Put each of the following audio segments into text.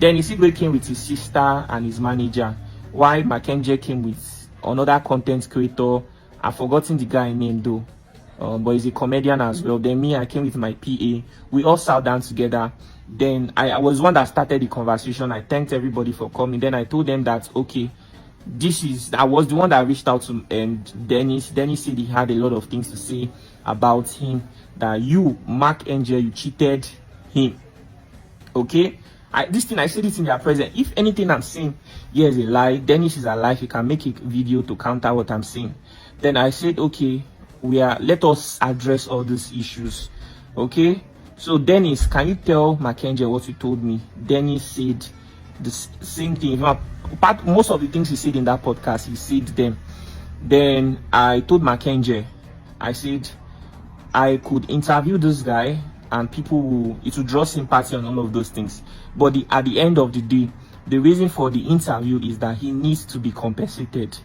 Then Igwe came with his sister and his manager, while Mark Angel came with another content creator. I've forgotten the guy name though, but he's a comedian as well. Then me, I came with my PA. We all sat down together. Then I was one that started the conversation. I thanked everybody for coming. Then I told them that, okay, I was the one that reached out to Dennis. Dennis said he had a lot of things to say about him, that you, Mark Angel, you cheated him. Okay, this thing, I said it in their presence. If anything I'm saying here is a lie, Dennis is alive, he can make a video to counter what I'm saying. Then I said, okay, let us address all these issues. Okay, so Dennis, can you tell Mark Angel what you told me? Dennis said the same thing. Most of the things he said in that podcast, he said them. Then I told Mark Angel, I said I could interview this guy and it will draw sympathy on all of those things. But at the end of the day, the reason for the interview is that he needs to be compensated.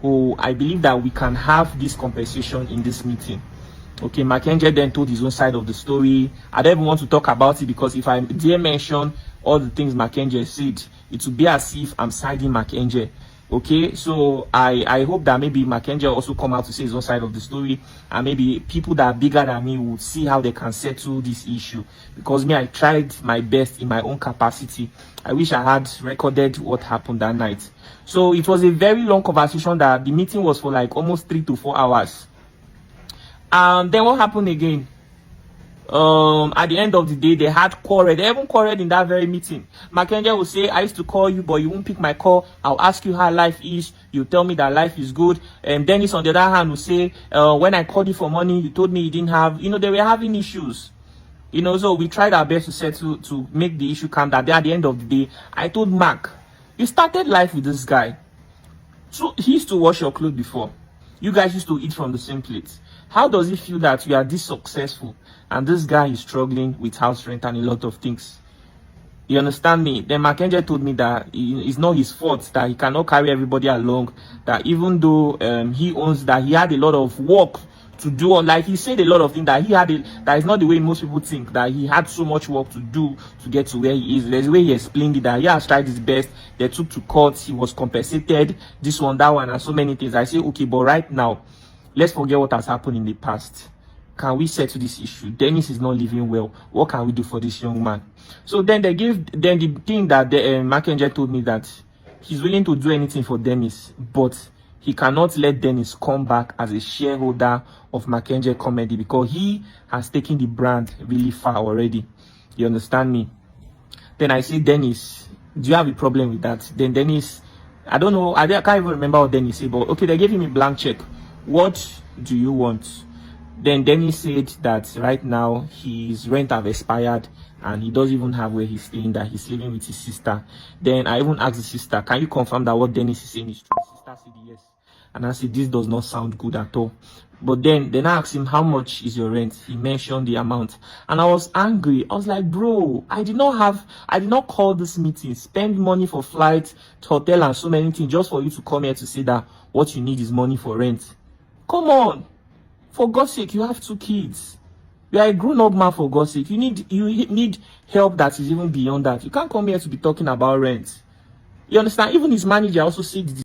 Oh, I believe that we can have this compensation in this meeting. Okay, Mark Angel then told his own side of the story. I don't even want to talk about it, because if I dare mention all the things Mark Angel said, it will be as if I'm siding Mark Angel. Okay, so I hope that maybe Mark Angel also come out to say his own side of the story, and maybe people that are bigger than me will see how they can settle this issue. Because me, I tried my best in my own capacity. I wish I had recorded what happened that night. So it was a very long conversation that the meeting was for like almost 3 to 4 hours. And then what happened again? At the end of the day, they had quarreled. They even quarreled in that very meeting. Mark Angel will say, I used to call you, but you won't pick my call. I'll ask you how life is. You tell me that life is good. And Dennis, on the other hand, will say, when I called you for money, you told me you didn't have, they were having issues. So we tried our best to settle, to make the issue calm down. Then at the end of the day, I told Mark, you started life with this guy. So he used to wash your clothes before. You guys used to eat from the same plate. How does it feel that you are this successful and this guy is struggling with house rent and a lot of things? You understand me? Then Mark Angel told me that it's not his fault, that he cannot carry everybody along, that even though he owns that, he had a lot of work to do. Like he said a lot of things that that is not the way most people think, that he had so much work to do to get to where he is. There's a way he explained it, that he has tried his best, they took to court, he was compensated, this one, that one, and so many things. I say, okay, but right now, let's forget what has happened in the past. Can we settle this issue? Dennis is not living well. What can we do for this young man? So then the thing that Mark Angel told me, that he's willing to do anything for Dennis, but he cannot let Dennis come back as a shareholder of Mark Angel Comedy, because he has taken the brand really far already. You understand me? Then I say, Dennis, do you have a problem with that? Then Dennis, I don't know, I can't even remember what Dennis said, but okay, they gave him a blank check. What do you want? Then Dennis said that right now his rent have expired and he doesn't even have where he's staying, that he's living with his sister. Then I even asked the sister, can you confirm that what Dennis is saying is true? The sister said yes. And I said, this does not sound good at all. But then I asked him, how much is your rent? He mentioned the amount. And I was angry. I was like, bro, I did not call this meeting, spend money for flights, hotel and so many things just for you to come here to say that what you need is money for rent. Come on. For God's sake, you have 2 kids. You are a grown-up man, for God's sake. You need help that is even beyond that. You can't come here to be talking about rent. You understand? Even his manager also said